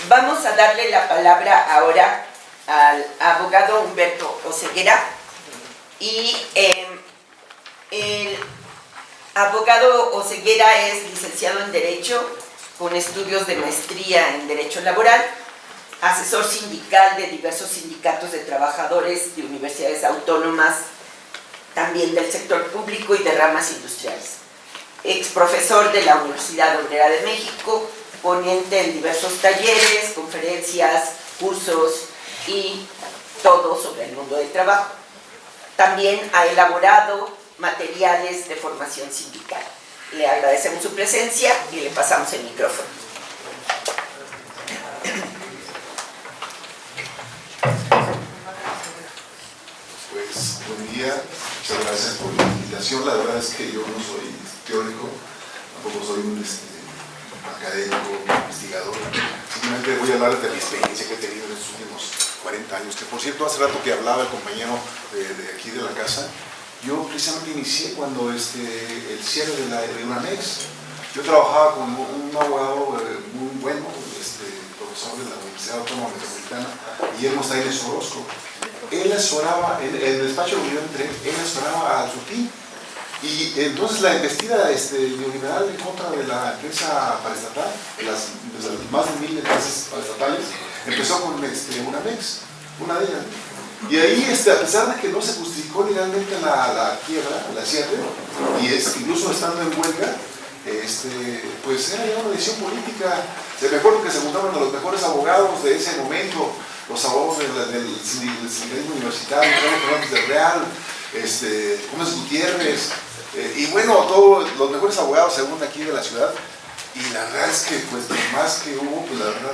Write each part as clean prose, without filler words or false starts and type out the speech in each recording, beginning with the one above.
Vamos a darle la palabra ahora al abogado Humberto Oseguera. Y el abogado Oseguera es licenciado en Derecho con estudios de maestría en Derecho Laboral, asesor sindical de diversos sindicatos de trabajadores de universidades autónomas, también del sector público y de ramas industriales. Ex profesor de la Universidad Obrera de México, ponente en diversos talleres, conferencias, cursos y todo sobre el mundo del trabajo. También ha elaborado materiales de formación sindical. Le agradecemos su presencia y le pasamos el micrófono. Pues buen día, muchas gracias por la invitación. La verdad es que yo no soy teórico, tampoco soy un académico, investigador. Simplemente voy a hablar de la experiencia que he tenido en estos últimos 40 años, que por cierto hace rato que hablaba el compañero de aquí de la casa, yo precisamente inicié cuando el cierre de UNAMEX. Yo trabajaba con un abogado muy bueno, profesor de la Universidad Autónoma Metropolitana, Guillermo Stailes Orozco. Él asesoraba, en el despacho donde yo entré, él asesoraba al SUTI. Y entonces la embestida neoliberal en contra de la empresa paraestatal, de las más de 1000 empresas paraestatales, empezó con UNAMEX, una de ellas. Y ahí, a pesar de que no se justificó legalmente la quiebra, la cierre, y incluso estando en huelga, pues era ya una decisión política. Me acuerdo que se juntaban a los mejores abogados de ese momento, los abogados del sindicalismo universitario, Fernández del Real, Gómez Gutiérrez, y bueno, todos los mejores abogados según aquí de la ciudad. Y la verdad es que, pues, lo más que hubo, pues la verdad,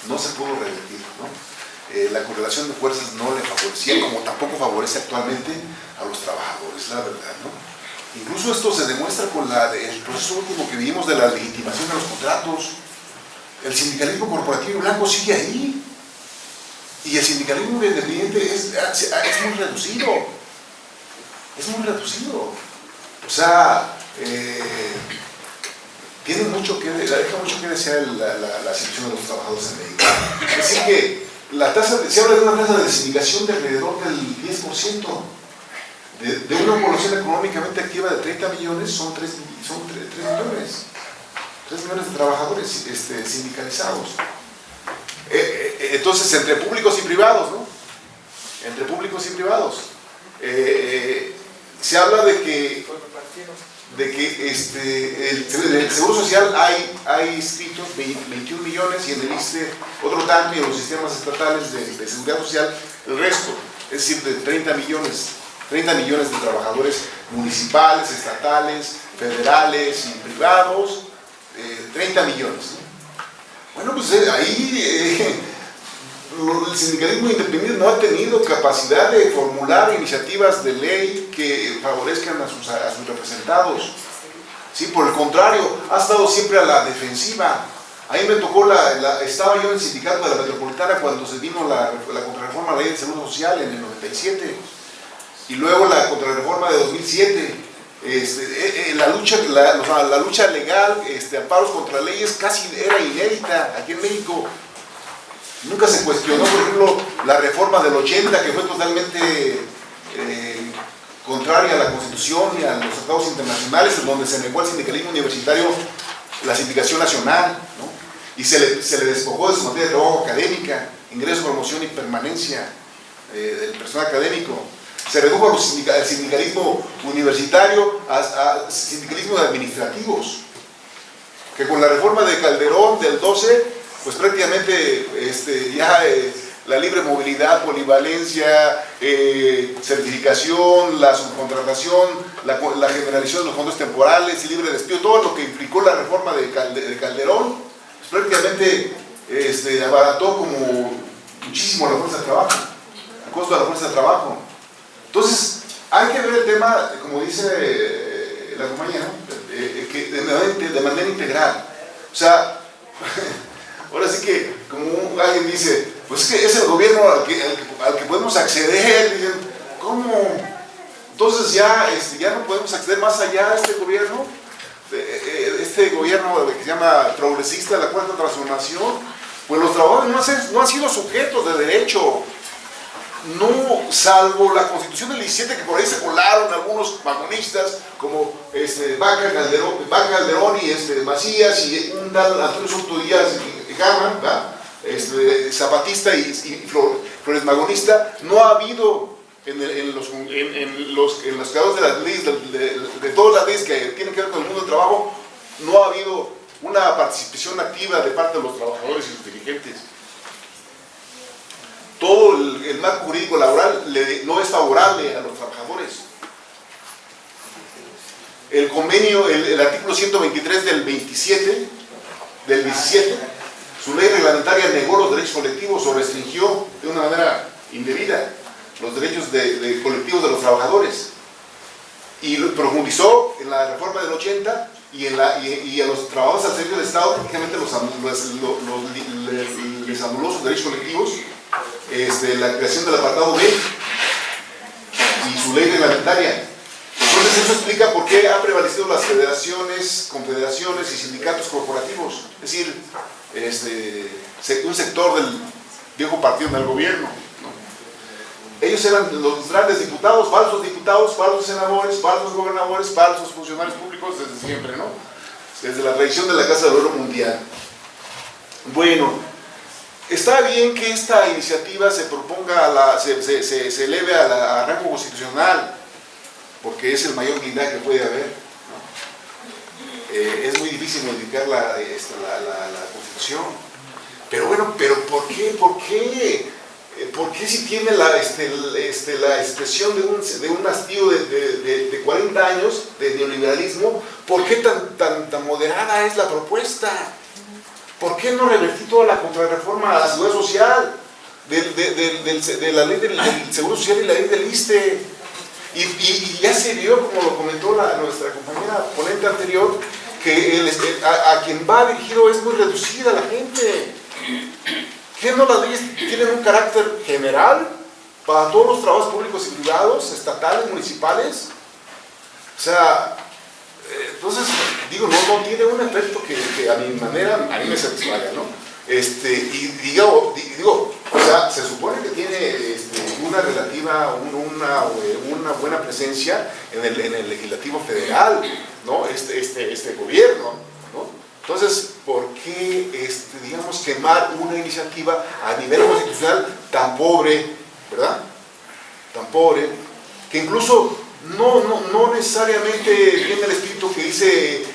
no se pudo revertir, ¿no? La correlación de fuerzas no le favorecía, como tampoco favorece actualmente a los trabajadores, la verdad, ¿no? Incluso esto se demuestra con el proceso último que vivimos de la legitimación de los contratos. El sindicalismo corporativo blanco sigue ahí, y el sindicalismo independiente es muy reducido, es muy reducido. O sea, deja mucho que desear la situación de los trabajadores en México. Es decir que se habla de una tasa de desindicación de alrededor del 10%. De una población económicamente activa de 30 millones, son 3 millones. 3 millones de trabajadores sindicalizados. Entonces, entre públicos y privados, ¿no? Entre públicos y privados. Se habla de que en el Seguro Social hay inscritos 21 millones y en el ISSSTE otro tanto, y en los sistemas estatales de seguridad social el resto, es decir, de 30 millones de trabajadores municipales, estatales, federales y privados, 30 millones. Bueno, pues ahí el sindicalismo independiente no ha tenido capacidad de formular iniciativas de ley que favorezcan a sus representados. Sí, por el contrario, ha estado siempre a la defensiva. Ahí me tocó, estaba yo en el sindicato de la Metropolitana cuando se vino la contrarreforma a la ley del Seguro Social en el 97, y luego la contrarreforma de 2007. La lucha legal, amparos contra leyes casi era inédita aquí en México. Nunca se cuestionó, por ejemplo, la reforma del 80, que fue totalmente contraria a la Constitución y a los tratados internacionales, en donde se negó al sindicalismo universitario la sindicación nacional, ¿no? Y se le despojó de su materia de trabajo académica, ingreso, promoción y permanencia del personal académico. Se redujo el sindicalismo universitario a sindicalismo de administrativos, que con la reforma de Calderón del 12, pues prácticamente la libre movilidad, polivalencia, certificación, la subcontratación, la generalización de los fondos temporales y libre despido, todo lo que implicó la reforma de Calderón, pues prácticamente abarató como muchísimo la fuerza de trabajo, el costo de la fuerza de trabajo. Entonces, hay que ver el tema, como dice la compañera, de manera integral. O sea, ahora sí que, como alguien dice, pues es que es el gobierno al que podemos acceder. Dicen, ¿cómo? Entonces ya no podemos acceder más allá a este gobierno que se llama progresista, la cuarta transformación. Pues los trabajadores no han sido sujetos de derecho, no, salvo la Constitución del 17, que por ahí se colaron algunos vagonistas, como Vaca Calderón y Macías y un tal Antonio Soto Díaz Gama, zapatista y Flores Magonista. No ha habido en los creadores de las leyes, de todas las leyes que tienen que ver con el mundo del trabajo, no ha habido una participación activa de parte de los trabajadores y sus dirigentes. Todo el marco jurídico laboral no es favorable a los trabajadores. El convenio, el artículo 123 del 17, su ley reglamentaria negó los derechos colectivos o restringió de una manera indebida los derechos colectivos de los trabajadores, y profundizó en la reforma del 80 y a los trabajadores al servicio del Estado prácticamente les anuló sus derechos colectivos. La creación del apartado B y su ley reglamentaria. Entonces eso explica por qué han prevalecido las federaciones, confederaciones y sindicatos corporativos, es decir, un sector del viejo partido del gobierno, ¿no? Ellos eran los grandes diputados, falsos senadores, falsos gobernadores, falsos funcionarios públicos desde siempre, ¿no? Desde la tradición de la Casa del Oro Mundial. Bueno, está bien que esta iniciativa se proponga, se eleve a rango constitucional, porque es el mayor blindaje que puede haber, ¿no? Es muy difícil modificar la Constitución. Pero bueno, ¿por qué? ¿Por qué si tiene la expresión de un hastío de 40 años de neoliberalismo, por qué tan moderada es la propuesta? ¿Por qué no revertir toda la contrarreforma a la seguridad social, de la ley del Seguro Social y la ley del ISSSTE? Y ya se vio, como lo comentó nuestra compañera ponente anterior, que a quien va dirigido es muy reducida la gente. ¿Qué no las leyes tienen un carácter general para todos los trabajos públicos y privados, estatales, municipales? O sea, entonces, digo, no tiene un efecto que a mi manera, a mí me satisfaga, ¿no? Y digo, o sea, se supone que tiene una relativa, una buena presencia en el legislativo federal, ¿no? Este gobierno, ¿no? Entonces, ¿por qué, digamos, quemar una iniciativa a nivel constitucional tan pobre, ¿verdad? Tan pobre, que incluso no necesariamente tiene el espíritu que dice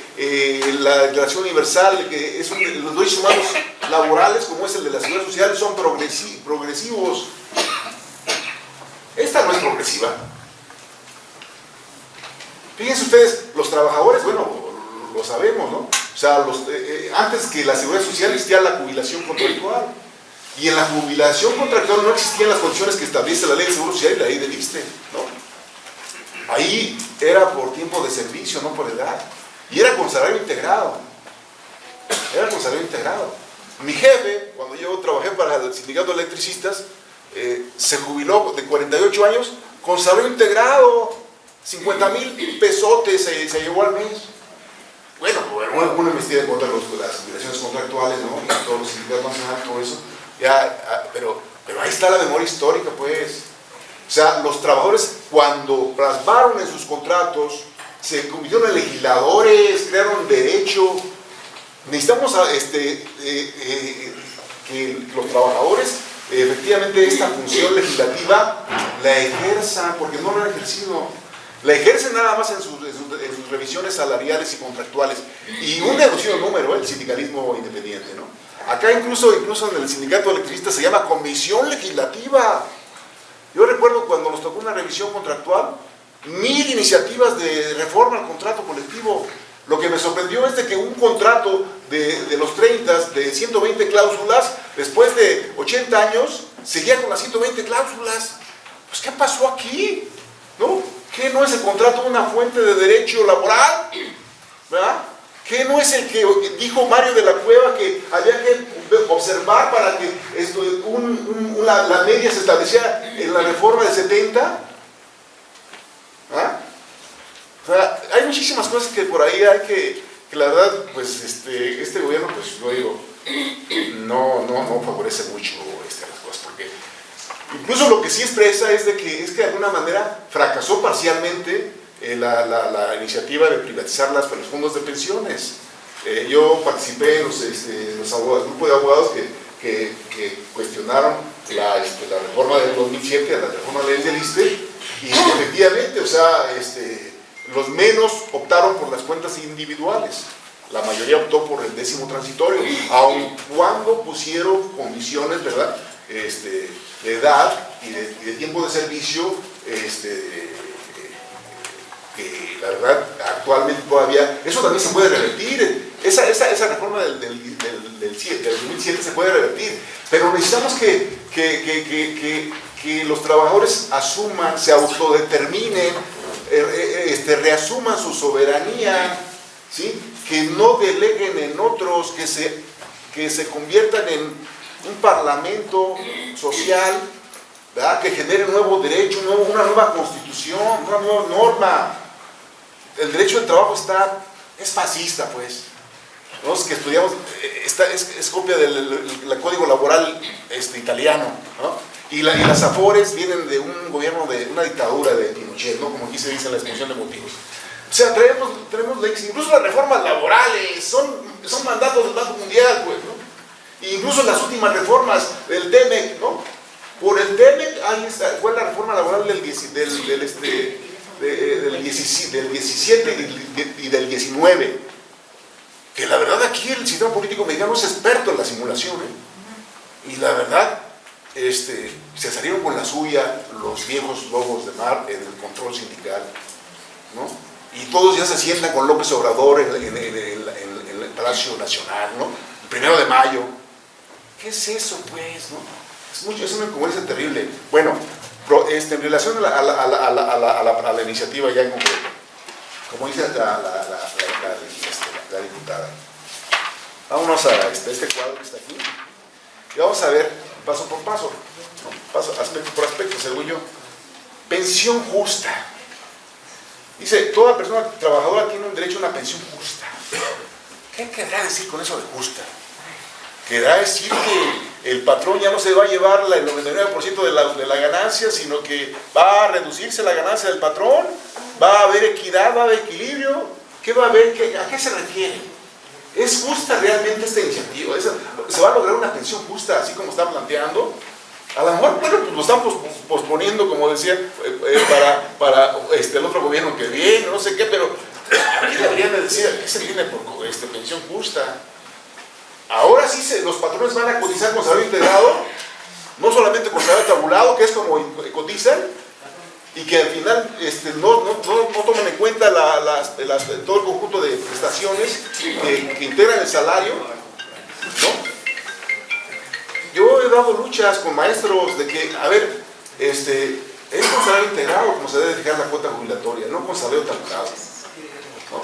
la Declaración Universal, que los derechos humanos laborales, como es el de la seguridad social, son progresivos. Esta no es progresiva. Fíjense ustedes, los trabajadores, bueno, lo sabemos, ¿no? O sea, antes que la seguridad social existía la jubilación contractual. Y en la jubilación contractual no existían las condiciones que establece la ley de Seguro Social y la ley del ISSSTE, ¿no? Ahí era por tiempo de servicio, no por edad. Y era con salario integrado. Era con salario integrado. Mi jefe, cuando yo trabajé para el sindicato de electricistas, se jubiló de 48 años con salario integrado. 50,000 pesotes se llevó al mes. Bueno, una investida en contra de las jubilaciones contractuales, ¿no? Y todos los sindicatos nacionales, todo eso. Pero ahí está la memoria histórica, pues. O sea, los trabajadores, cuando plasmaron en sus contratos, se convirtieron en legisladores, crearon derecho. Necesitamos que los trabajadores, efectivamente, esta función legislativa la ejerzan, porque no la han ejercido. La ejercen nada más en sus revisiones salariales y contractuales. Y un reducido número, el sindicalismo independiente, ¿no? Acá incluso en el sindicato electricista se llama comisión legislativa. Yo recuerdo cuando nos tocó una revisión contractual, 1000 iniciativas de reforma al contrato colectivo. Lo que me sorprendió es de que un contrato de los 30, de 120 cláusulas, después de 80 años, seguía con las 120 cláusulas. Pues, ¿qué pasó aquí? ¿No? ¿Qué no es el contrato una fuente de derecho laboral? ¿Verdad? ¿Qué no es el que dijo Mario de la Cueva que había que observar para que la media se estableciera en la reforma del 70? ¿Ah? O sea, hay muchísimas cosas que por ahí hay que que la verdad, pues este gobierno, pues yo digo, no favorece mucho las cosas, porque incluso lo que sí expresa es que de alguna manera fracasó parcialmente la iniciativa de privatizar los fondos de pensiones. Yo participé en los grupos de abogados que cuestionaron la reforma del 2007, la reforma de la ley del ISSSTE, y efectivamente, o sea, los menos optaron por las cuentas individuales. La mayoría optó por el 10º transitorio, aun cuando pusieron condiciones, ¿verdad?, de edad y de tiempo de servicio, que la verdad actualmente todavía, eso también se puede revertir. Esa reforma del 2007 se puede revertir, pero necesitamos que los trabajadores asuman, se autodeterminen, reasuman su soberanía, ¿sí?, que no deleguen en otros, que se conviertan en un parlamento social, ¿verdad?, que genere un nuevo derecho, una nueva constitución, una nueva norma. El derecho del trabajo es fascista, pues. Nosotros que estudiamos, es copia del código laboral italiano, ¿no? Y las AFORES vienen de un gobierno, de una dictadura de Pinochet, ¿no?, como aquí se dice en la exposición de motivos. O sea, tenemos leyes, incluso las reformas laborales, son mandatos del Banco Mundial, pues, ¿no? E incluso las últimas reformas del TEMEC, ¿no? Por el TEMEC, ahí está, fue la reforma laboral del 17 y del 19. Que la verdad aquí el sistema político mexicano es experto en la simulación, ¿eh? Y la verdad, se salieron con la suya los viejos lobos de mar en el control sindical, ¿no? Y todos ya se sientan con López Obrador en el Palacio Nacional, ¿no? El 1 de mayo. ¿Qué es eso, pues, no? Es una incongruencia terrible. Bueno, en relación a la iniciativa ya en concreto, como dice la diputada, vámonos a este cuadro que está aquí y vamos a ver paso por paso, ¿no? Aspecto por aspecto, según yo. Pensión justa. Dice, toda persona trabajadora tiene un derecho a una pensión justa. ¿Qué querrá decir con eso de justa? Querrá decir que el patrón ya no se va a llevar el 99% de la ganancia, sino que va a reducirse la ganancia del patrón, va a haber equidad, va a haber equilibrio. ¿Qué va a haber? ¿A qué se refiere? ¿Es justa realmente esta iniciativa? ¿Se va a lograr una pensión justa así como está planteando? A lo mejor, bueno, pues lo están posponiendo, como decía, para el otro gobierno que viene, no sé qué, pero aquí deberían de decir, ¿a qué se viene por pensión justa? Ahora sí los patrones van a cotizar con salario integrado, no solamente con salario tabulado, que es como cotizan, y que al final no toman en cuenta todo el conjunto de prestaciones que integran el salario, ¿no? Yo he dado luchas con maestros de que, a ver, es con salario integrado como se debe fijar la cuota jubilatoria, no con salario tabulado, ¿no?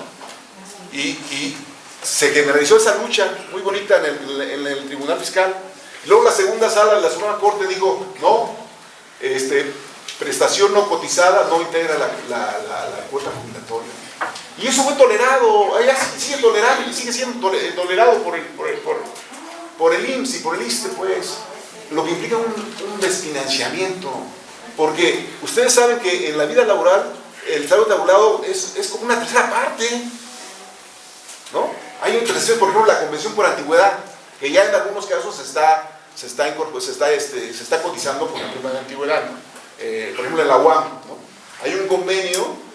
Y se generalizó esa lucha muy bonita en el Tribunal Fiscal. Luego la segunda sala, la Suprema Corte dijo, no, prestación no cotizada no integra la cuota jubilatoria. Y eso fue tolerado, allá sigue tolerado y sigue siendo tolerado por el IMSS y por el ISSSTE, pues, lo que implica un desfinanciamiento, porque ustedes saben que en la vida laboral el salario tabulado es como una tercera parte, ¿no? Hay una tercera, por ejemplo, la convención por antigüedad, que ya en algunos casos se está cotizando por la prima de antigüedad, ¿no? Por ejemplo en la UAM, ¿no? Hay un convenio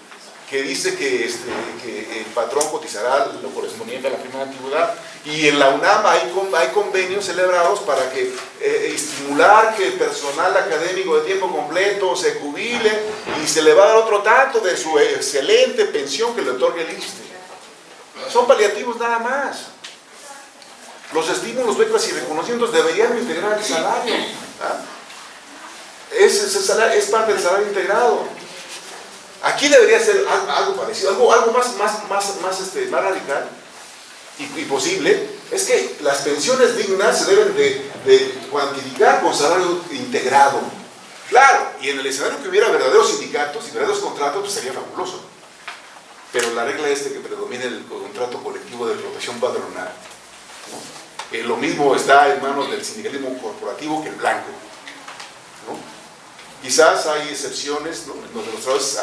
que dice que el patrón cotizará lo correspondiente a la prima de antigüedad, y en la UNAM hay convenios celebrados para que estimular que el personal académico de tiempo completo se jubile y se le va a dar otro tanto de su excelente pensión que le otorga el ISSSTE. Son paliativos nada más. Los estímulos, becas y reconocimientos deberían integrar el salario, ¿ah? Es parte del salario integrado. Aquí debería ser algo parecido, algo más radical y posible. Es que las pensiones dignas se deben de cuantificar con salario integrado. Claro, y en el escenario que hubiera verdaderos sindicatos y verdaderos contratos, pues sería fabuloso. pero la regla es que predomine el contrato colectivo de protección patronal, ¿no? Lo mismo está en manos del sindicalismo corporativo que el blanco, ¿no? Quizás hay excepciones, ¿no?, donde los trabajadores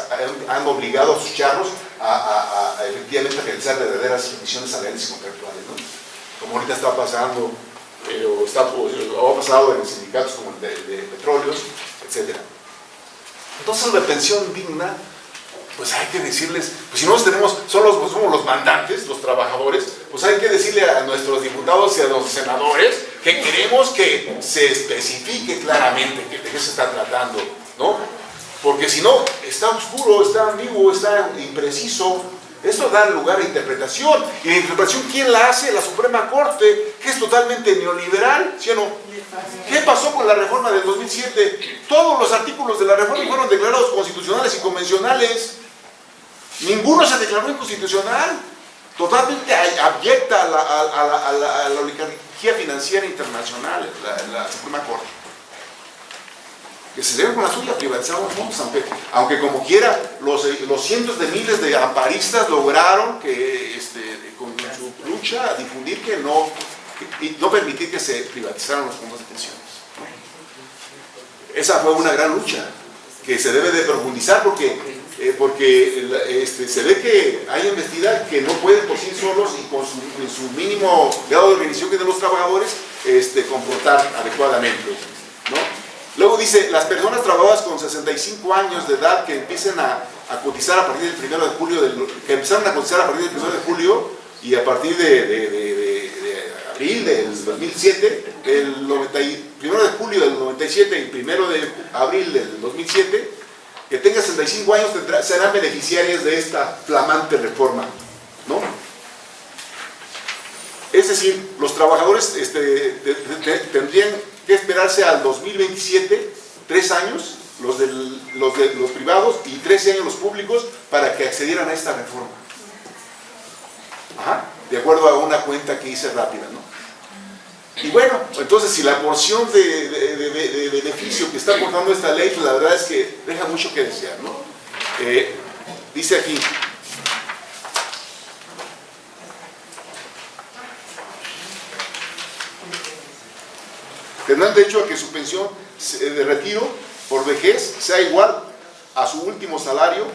han obligado a sus charros a efectivamente a realizar verdaderas condiciones salariales y contractuales, ¿no? Como ahorita está pasando, o ha pasado en sindicatos como el de petróleos, etc. Entonces la pensión digna, pues hay que decirles, pues si nosotros tenemos, somos los mandantes, los trabajadores, pues hay que decirle a nuestros diputados y a los senadores que queremos que se especifique claramente de qué se está tratando, ¿no? Porque si no, está oscuro, está ambiguo, está impreciso. Esto da lugar a interpretación. ¿Y la interpretación quién la hace? La Suprema Corte, que es totalmente neoliberal, ¿sí o no? ¿Qué pasó con la reforma del 2007? Todos los artículos de la reforma fueron declarados constitucionales y convencionales. Ninguno se declaró inconstitucional. Totalmente abyecta a la oligarquía financiera internacional, la Suprema Corte. Que se debe con la suya, privatizamos fondos, aunque como quiera, los cientos de miles de amparistas lograron que, con su lucha, difundir que no permitir que se privatizaran los fondos de pensiones. Esa fue una gran lucha que se debe de profundizar porque se ve que hay investidad que no pueden por sí solos y con su mínimo grado de organización que tienen los trabajadores comportar adecuadamente, ¿no? Luego dice, las personas trabajadoras con 65 años de edad que empiecen a cotizar a partir del 1 de julio, que empezaron a cotizar a partir del 1 de julio y a partir de abril del 2007, el 1 de julio del 97 y 1 de abril del 2007, que tengan 65 años serán beneficiarias de esta flamante reforma, ¿no? Es decir, los trabajadores tendrían que esperarse al 2027, 3 años, los privados, y 13 años los públicos, para que accedieran a esta reforma. Ajá, de acuerdo a una cuenta que hice rápida, ¿no? Y bueno, entonces si la porción de beneficio que está aportando esta ley, pues la verdad es que deja mucho que desear, ¿no? Dice aquí, tendrán derecho a que su pensión de retiro por vejez sea igual a su último salario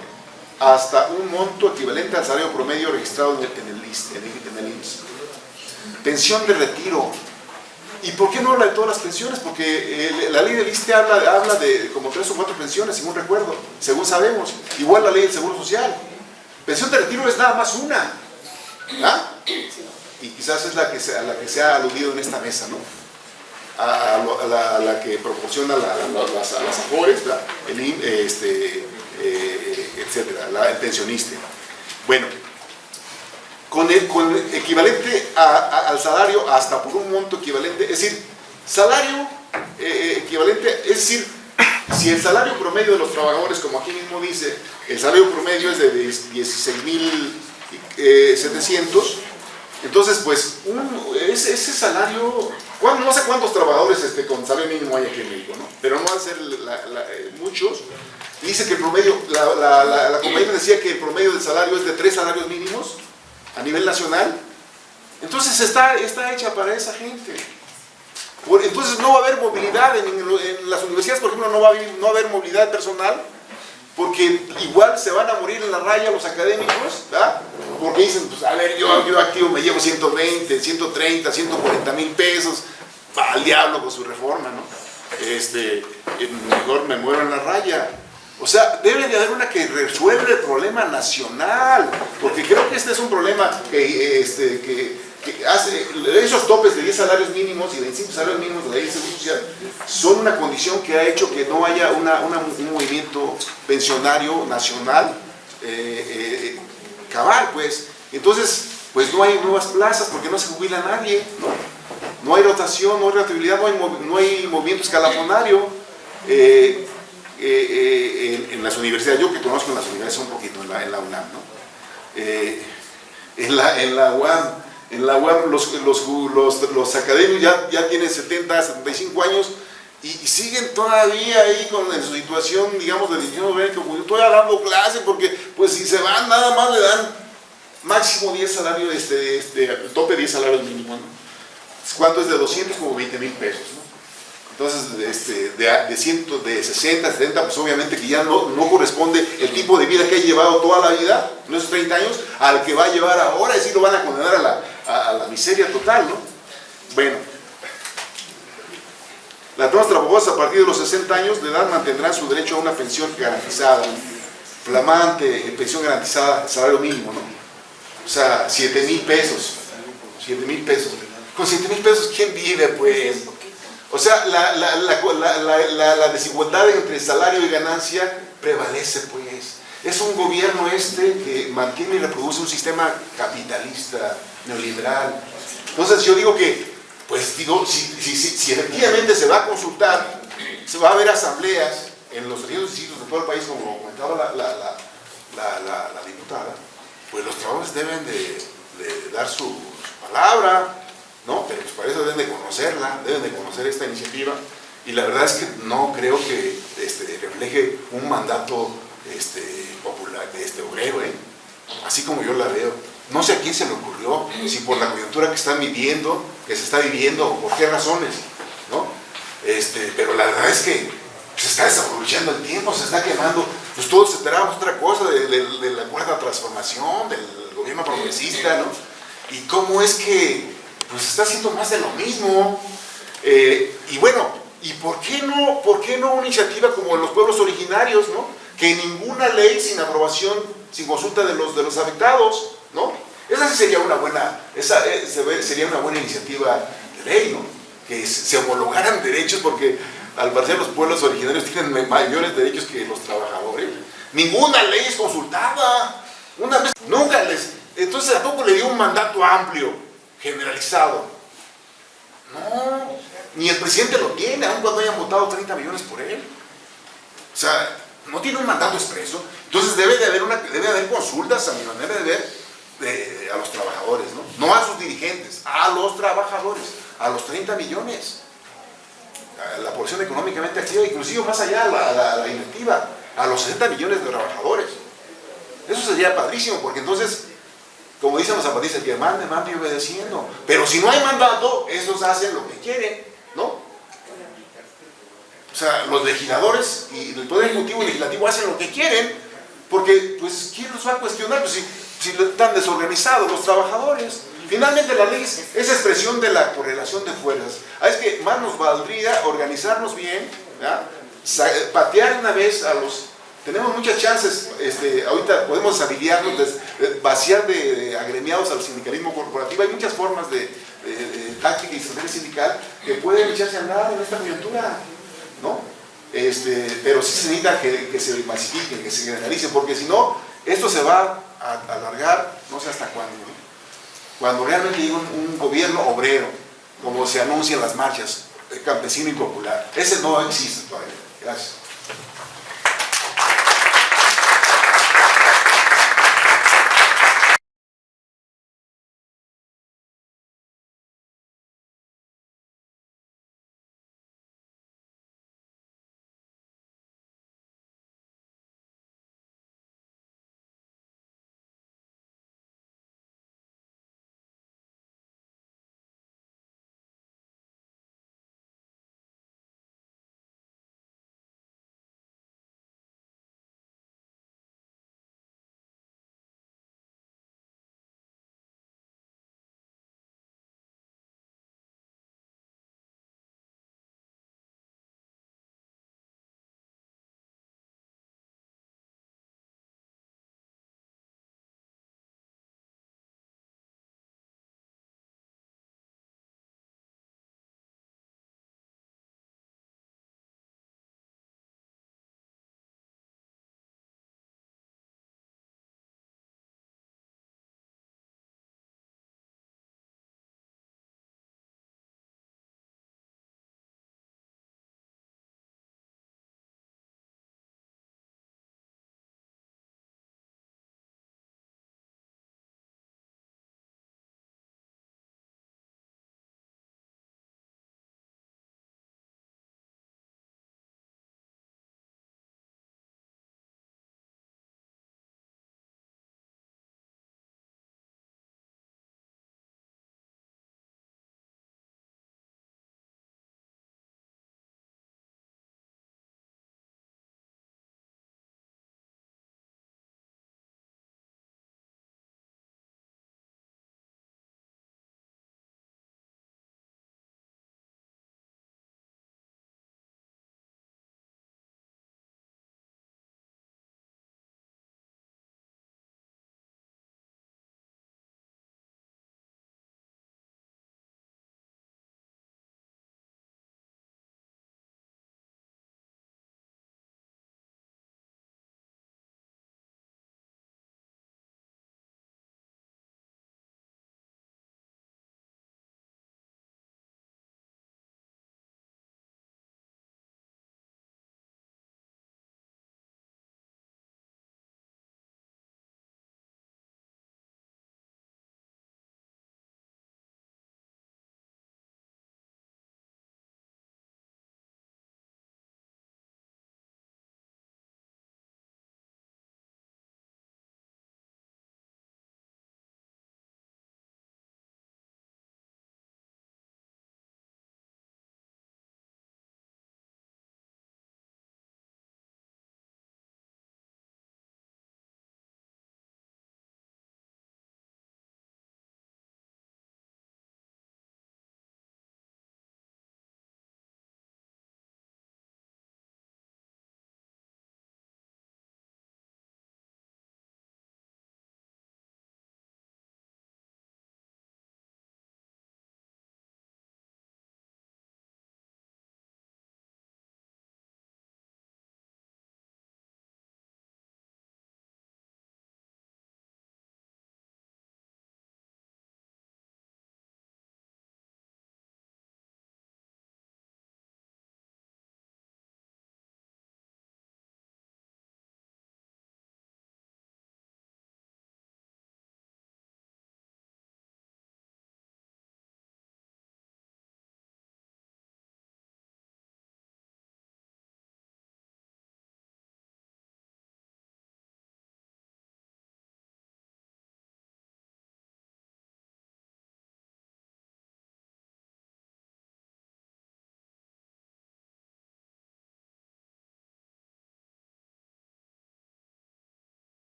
hasta un monto equivalente al salario promedio registrado en el IMSS. Pensión de retiro. ¿Y por qué no habla de todas las pensiones? Porque la ley del ISSSTE habla de como 3 o 4 pensiones, según recuerdo, según sabemos. Igual la ley del Seguro Social. Pensión de retiro es nada más una. ¿Ah? Y quizás es a la que se ha aludido en esta mesa, ¿no? A la que proporciona las AFORES, etcétera, el pensionista. Bueno, con equivalente al salario hasta por un monto equivalente, es decir, salario equivalente, es decir, si el salario promedio de los trabajadores, como aquí mismo dice, el salario promedio es de 16.700, entonces pues ese salario, no sé cuántos trabajadores con salario mínimo hay aquí en México, ¿no? Pero no van a ser muchos. Dice que el promedio, la compañía decía que el promedio del salario es de 3 salarios mínimos a nivel nacional. Entonces está hecha para esa gente. Entonces no va a haber movilidad en las universidades, por ejemplo, no va a haber movilidad personal, porque igual se van a morir en la raya los académicos, ¿verdad? Porque dicen, pues a ver, yo activo me llevo 120, 130, 140 mil pesos, al diablo con su reforma, ¿no? Mejor me muero en la raya. O sea, debe de haber una que resuelva el problema nacional, porque creo que este es un problema que hace, esos topes de 10 salarios mínimos y de 25 salarios mínimos de la ley de Seguro Social son una condición que ha hecho que no haya un movimiento pensionario nacional cabal, pues. Entonces, pues no hay nuevas plazas porque no se jubila nadie, ¿no? No hay rotación, no hay rotabilidad, no hay movimiento escalafonario en las universidades. Yo que conozco en las universidades un poquito, en la UNAM, ¿no? En la UAM los académicos ya tienen 70, 75 años y siguen todavía ahí en su situación, digamos, de decisión obrera, como yo estoy dando clase, porque pues si se van nada más le dan máximo 10 salarios, el tope 10 salarios mínimos, ¿no? ¿Cuánto es de 200? Como 20,000 pesos, ¿no? Entonces, de 60, 70, pues obviamente que ya no corresponde el tipo de vida que ha llevado toda la vida, en esos 30 años, al que va a llevar ahora, y sí lo van a condenar a la miseria total, ¿no? Bueno, las personas trabajadores a partir de los 60 años de edad mantendrán su derecho a una pensión garantizada, flamante, pensión garantizada, salario mínimo, ¿no? O sea, 7,000 pesos, 7,000 pesos. Con 7,000 pesos, ¿quién vive, pues? O sea, la desigualdad entre salario y ganancia prevalece, pues. Es un gobierno que mantiene y reproduce un sistema capitalista, neoliberal. Entonces yo digo que, pues digo, si efectivamente se va a consultar, se va a haber asambleas en los distintos sitios de todo el país, como comentaba la diputada, pues los trabajadores deben de dar su palabra, ¿no? Pero pues para eso deben de conocerla, deben de conocer esta iniciativa, y la verdad es que no creo que refleje un mandato popular, obrero, así como yo la veo. No sé a quién se le ocurrió, si por la coyuntura que se está viviendo, o por qué razones, ¿no? Pero la verdad es que se está desaprovechando el tiempo, se está quemando. Pues todos esperábamos otra cosa de la cuarta transformación, del gobierno progresista, ¿no? Y cómo es que pues está haciendo más de lo mismo. Y bueno, ¿y por qué no una iniciativa como en los pueblos originarios, ¿no? Que ninguna ley sin aprobación, sin consulta de los afectados, ¿no? Esa sí sería una buena, sería una buena iniciativa de ley, ¿no? Que se homologaran derechos, porque al parecer los pueblos originarios tienen mayores derechos que los trabajadores. Ninguna ley es consultada. Una vez, nunca entonces ¿a poco le dio un mandato amplio, generalizado? No, ni el presidente lo tiene, aun cuando hayan votado 30 millones por él. O sea, no tiene un mandato expreso. Entonces debe haber consultas, a mi manera de ver, a los trabajadores, ¿no? No a sus dirigentes, a los trabajadores, a los 30 millones. A la población económicamente activa, inclusive más allá, a la inactiva, a los 60 millones de trabajadores. Eso sería padrísimo, porque entonces, como dicen los zapatistas, que mande y obedeciendo. Pero si no hay mandato, esos hacen lo que quieren, ¿no? O sea, los legisladores y el Poder Ejecutivo y Legislativo hacen lo que quieren, porque, pues, ¿quién los va a cuestionar? Pues si están desorganizados los trabajadores. Finalmente la ley es expresión de la correlación de fuerzas. Es que más nos valdría organizarnos bien, ¿ya? Patear una vez a los... Tenemos muchas chances, ahorita podemos afiliarnos, vaciar de agremiados al sindicalismo corporativo. Hay muchas formas de táctica y estrategia sindical que pueden echarse a andar en esta coyuntura, ¿no? Pero sí se necesita que se masifiquen, que se generalicen, porque si no, esto se va a alargar no sé hasta cuándo, ¿no? Cuando realmente llegue un gobierno obrero, como se anuncia en las marchas, campesino y popular. Ese no existe todavía. Gracias.